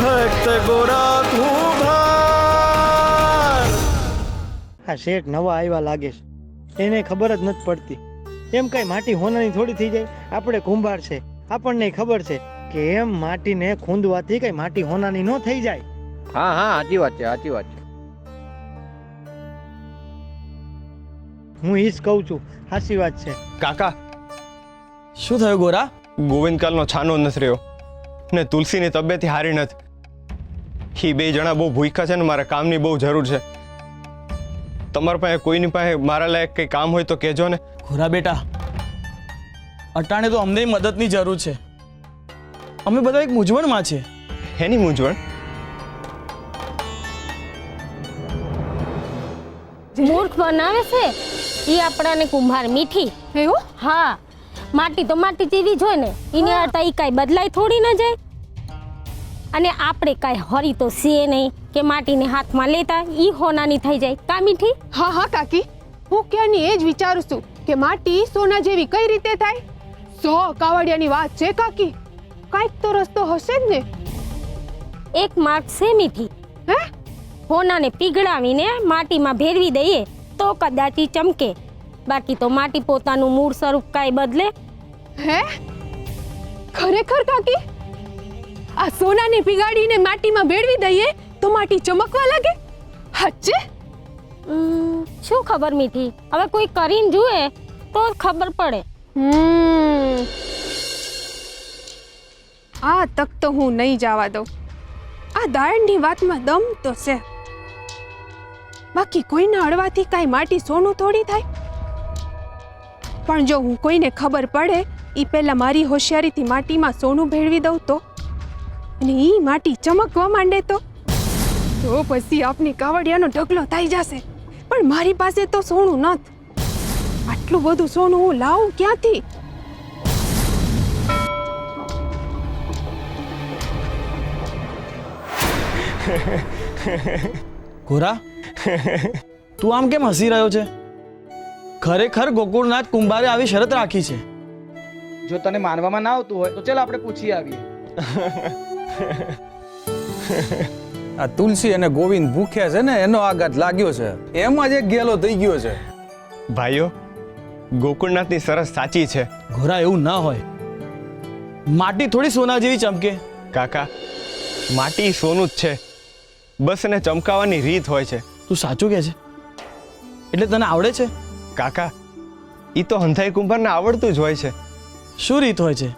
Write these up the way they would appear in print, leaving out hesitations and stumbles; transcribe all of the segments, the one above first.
ભક્ત ગોરા કુંભાર. આ શેઠ નવા આવ્યા લાગે છે, એને ખબર જ નથી પડતી. એમ કઈ માટી હોનાની થોડી થઈ જાય? આપણે કુંભાર છે, આપણને ખબર છે કે એમ માટીને ખૂંદવાથી કઈ માટી હોનાની ન થઈ જાય. હા હા, સાચી વાત છે, સાચી વાત છે. હું ઈ જ કહું છું, સાચી વાત છે. કાકા, શું થયું ગોરા? ગોવિંદકાલનો છાનો નથી રહ્યો ને તુલસીની તબિયત હારી નથી. એ બે જણા બહુ ભૂખ્યા છે ને મારે કામની બહુ જરૂર છે. તમારા પાસે કોઈની પાસે મારા લાયક કંઈ કામ હોય તો કહેજો ને. ગોરા બેટા, અટાણે તો અમને મદદની જરૂર છે. અમે બધા એક મૂંઝવણમાં છે. એની મૂંઝવણ? મૂર્ખ બનાવે છે ઈ આપણાને કુંભાર મીઠી. એવું? હા, માટી તો માટી જેવી જ હોય ને, એની અર્થા ઈ કાંઈ બદલાય થોડી ન જાય. અને આપણે કાંઈ હરી તો છીએ નહીં કે માટીને હાથમાં લેતા ઈ હોનાની થઈ જાય. કા મીઠી? હા હા કાકી, હું ક્યાંની એ જ વિચારું છું કે માટી સોના જેવી કઈ રીતે થાય. કાવડિયાની વાત છે કાકી, કાંઈક તો રસ્તો હશે જ ને. એક માર્ગ છે મીઠી. હે? હોનાને પીગળાવીને માટીમાં ભેળવી દઈએ તો કદાચ ઈ ચમકે. બાકી તો માટી પોતાનું મૂળ સ્વરૂપ કાંઈ બદલે. હે? ખરેખર કાકી? આ સોનાને પીગાડીને માટીમાં ભેળવી દઈએ તો માટી ચમકવા લાગે? સાચે? શું ખબર મીઠી, હવે કોઈ કરીને જુએ તો જ ખબર પડે. આ તક તો હું નહીં જવા દઉં. આ દાળની વાતમાં દમ તો છે, બાકી કોઈના અડવાથી કાંઈ માટી સોનું થોડી થાય. પણ જો હું કોઈને ખબર પડે ઈ પહેલા મારી હોશિયારીથી માટીમાં સોનું ભેળવી દઉં તો, અને ઈ માટી ચમકવા માંડે તો પછી આપની કાવડિયાનો ઢગલો થઈ જશે. પણ મારી પાસે તો સોનું નથી. આટલું બધું સોનું હું લાવું ક્યાંથી? ગોરા, તું આમ કેમ હસી રહ્યો છે? ખરેખર ગોકુળનાથ કુંભારે આવી શરત રાખી છે. જો તને માનવામાં ના આવતું હોય તો ચાલ આપણે પૂછી આવીએ. આ તુલસી અને ગોવિંદ ભૂખ્યા છે ને, એનો આઘાત લાગ્યો છે, એમાં જ એક ગેલો થઈ ગયો છે. ભાઈઓ, ગોકુળનાથની શરત સાચી છે. ગોરા, એવું ના હોય. માટી થોડી સોના જેવી ચમકે. કાકા, માટી સોનું જ છે, બસ એને ચમકાવવાની રીત હોય છે. તું સાચું કહે છે? એટલે તને આવડે છે? કાકા, ઈ તો હંધાઈ કુંભારને આવડતું જ હોય છે. શું રીત હોય છે?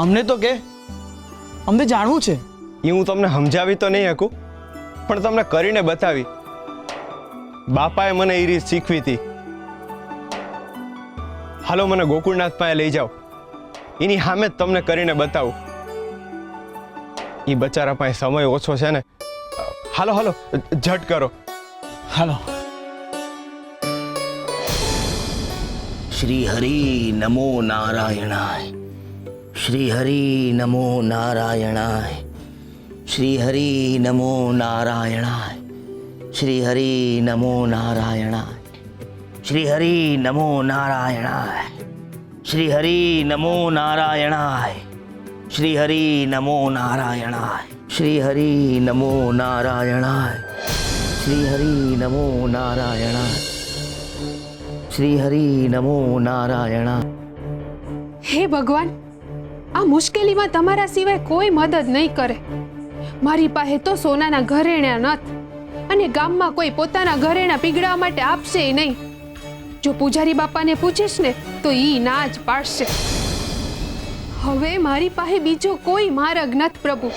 અમને તો કે, અમને જાણવું છે. એ હું તમને સમજાવી તો નહીં શકું, પણ તમને કરીને બતાવી. બાપાએ મને એ રીત શીખવી હતી. હાલો, મને ગોકુળનાથ પાસે લઈ જાઓ, એની સામે જ તમને કરીને બતાવું. એ બચારા પાસે સમય ઓછો છે ને. હાલો હાલો, ઝટ કરો. હાલો. શ્રી હરિ નમો નારાયણાય. શ્રી હરિ નમો નારાયણાય. શ્રી હરિ નમો નારાયણાય. શ્રી હરિ નમો નારાયણાય. શ્રી હરિ નમો નારાયણાય. શ્રી હરિ નમો નારાયણાય. શ્રી હરિ નમો નારાયણાય. શ્રી હરિ નમો નારાયણાય. શ્રી હરિ નમો નારાયણાય. શ્રી હરિ નમો નારાયણાય. હે ભગવાન, આ મુશ્કેલીમાં તમારા સિવાય કોઈ મદદ નહીં કરે. મારી પાસે તો સોનાના ઘરેણા નથી, અને ગામમાં કોઈ પોતાના ઘરેણા પીગળવા માટે આપશે નહીં. જો પૂજારી બાપાને પૂછીશ ને તો ઈ ના જ પાડશે. હવે મારી પાસે બીજો કોઈ માર્ગ નથી પ્રભુ.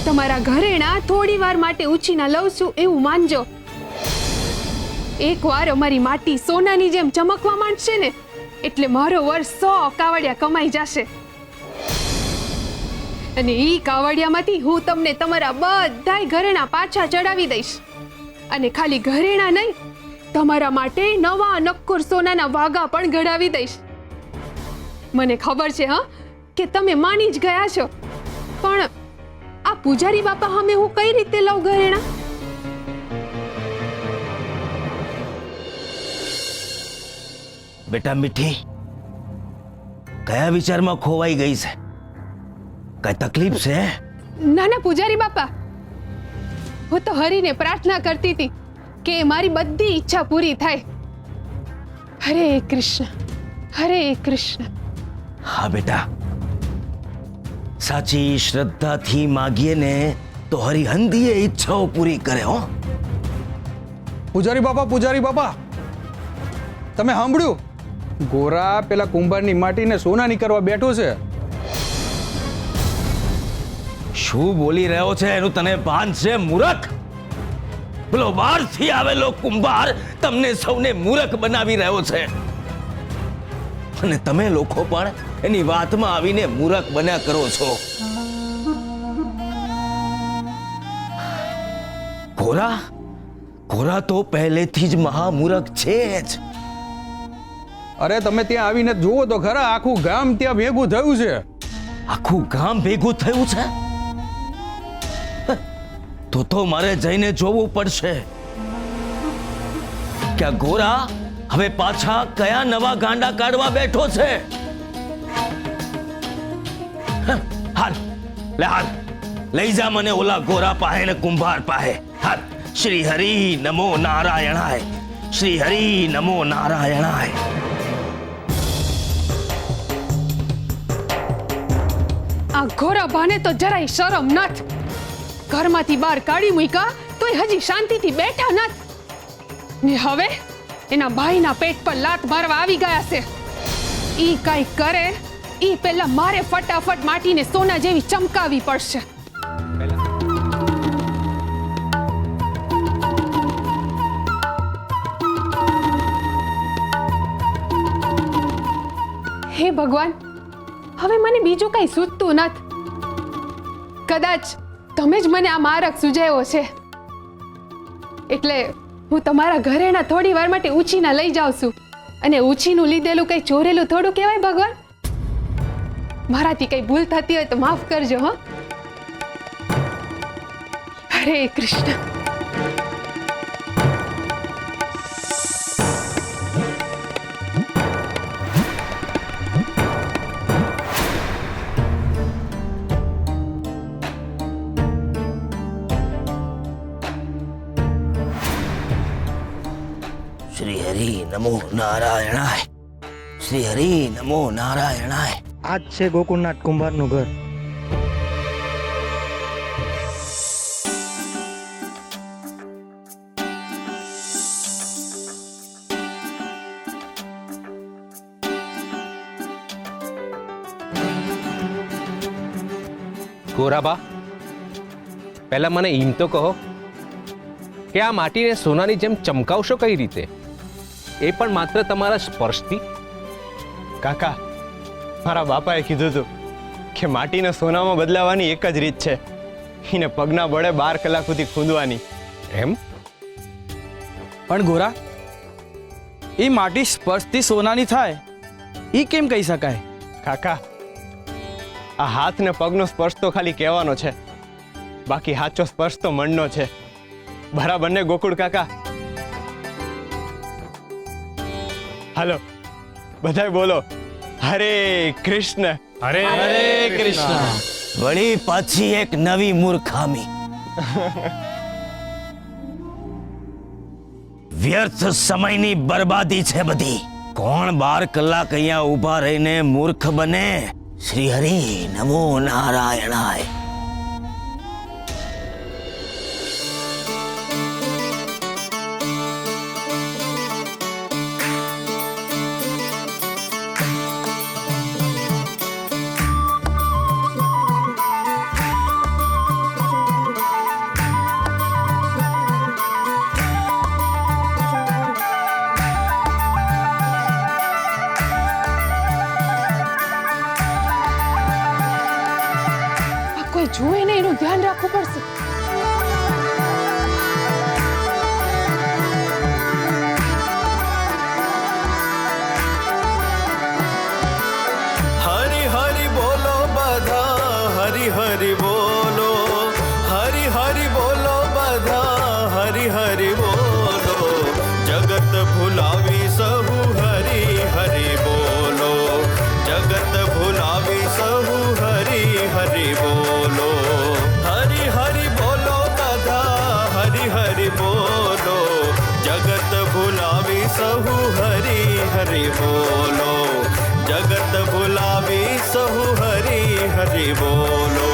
તમારા ઘરેણા થોડી વાર માટે ઉછીના લઉં છું એવું માનજો. એકવાર અમારી માટી સોનાની જેમ ચમકવા માંડશે ને એટલે મારો વર્ષ 100 કાવડિયા કમાઈ જશે. અને ઈ કાવડિયામાંથી હું તમને તમારા બધાય ઘરેણા પાછા ચડાવી દઈશ. અને ખાલી ઘરેણા નહીં, તમારા માટે નવા નક્કોર સોનાના વાઘા પણ ઘડાવી દઈશ. મને ખબર છે હા કે તમે માની જ ગયા છો, પણ આ પૂજારી બાપા સામે હું કઈ રીતે લઉં ઘરેણા? બેટા મીઠી, કયા વિચારમાં ખોવાઈ ગઈ છે? કઈ તકલીફ છે? ના ના પૂજારી બાપા, હું તો હરિને પ્રાર્થના કરતી હતી કે મારી બધી ઈચ્છા પૂરી થાય. હરે કૃષ્ણ, હરે કૃષ્ણ. હા બેટા, સાચી શ્રદ્ધાથી માગીએ ને તો હરિહંદીએ ઈચ્છાઓ પૂરી કરે હો. પૂજારી બાપા, તમે સાંભળ્યું? ગોરા પેલા કુંભારની માટીને સોનાની કરવા બેઠો છે. શું બોલી રહ્યો છે એનું તને ભાન છે મૂરખ? પેલો બહારથી આવેલો કુંભાર તમને સૌને મૂરખ બનાવી રહ્યો છે અને તમે લોકો પણ એની વાતમાં આવીને મૂરખ બન્યા કરો છો. ગોરા તો પહેલેથી જ મહામૂરખ છે જ. અરે તમે ત્યાં આવીને જુઓ તો ખરા, આખું ગામ ત્યાં ભેગું થયું છે. આખું ગામ ભેગું થયું છે? તો મારે જઈને જોવું પડશે કે આ ગોરા હવે પાછા કયા નવા ગાંડા કાઢવા બેઠો છે. હાલ લઈ જા મને ઓલા ગોરા પાસે ને કુંભાર પાસે. હાલ. શ્રી હરિ નમો નારાયણાય, શ્રી હરિ નમો નારાયણાય. આ ઘોરા ભાને તો જરાય શરમ નથી. ઘરમાંથી બહાર કાઢી મૂક્યા તોય હજી શાંતિથી બેઠા નથી ને હવે એના ભાઈના પેટ પર લાત મારવા આવી ગયા છે. ઈ કાંઈ કરે ઈ પહેલા મારે ફટાફટ માટીને સોના જેવી ચમકાવી પડશે. હે ભગવાન, હવે મને બીજું કઈ સૂઝતું નથી. કદાચ તમે જ મને આ માર્ગ સૂઝાયો છે એટલે હું તમારા ઘરેણા થોડી વાર માટે ઉછીના લઈ જાઉં છું. અને ઉછીનું લીધેલું કઈ ચોરેલું થોડું કહેવાય ભગવાન? મારાથી કઈ ભૂલ થતી હોય તો માફ કરજો. હો, હરે કૃષ્ણ. શ્રી હરિ નમો નારાયણાય, શ્રી હરિ નમો નારાયણાય. આ જ છે ગોકુળનાથ કુંભારનું ઘર. ગોરાબા, પહેલા મને એમ તો કહો કે આ માટીને સોનાની જેમ ચમકાવશો કઈ રીતે? એ પણ માત્ર તમારા સ્પર્શથી? કાકા, મારા બાપાએ કીધું હતું કે માટીને સોનામાં બદલાવાની એક જ રીત છે, એને પગના બળે 12 કલાક સુધી ખૂંદવાની. એમ? પણ ગોરા, એ માટી સ્પર્શથી સોનાની થાય એ કેમ કહી શકાય? કાકા, આ હાથ ને પગનો સ્પર્શ તો ખાલી કહેવાનો છે, બાકી સાચો સ્પર્શ તો મનનો છે. બરાબર ને ગોકુળ કાકા? હાલો બધાય બોલો, હરે કૃષ્ણ. હરે કૃષ્ણ. વળી પાછી એક નવી મૂર્ખામી. વ્યર્થ સમયની બરબાદી છે બધી. કોણ 12 કલાક અહીંયા ઊભા રહીને મૂર્ખ બને? શ્રી હરિ નમો નારાયણાય. કોઈ જુએ ને એનું ધ્યાન રાખવું પડશે. હરિ હરિ બોલો બધા, હરિ હરિ બોલો, હરિ હરિ બોલો બધા, હરિ હરિ બોલો. જગત ભૂલાવી સહુ હરિ હરિ બોલો, જગત ભૂલાવી સહુ હરિ હરિ બોલો. હરિ હરિ બોલો બધા, हरि बोलो जगत भुलावी सहु हरि हरि बोलो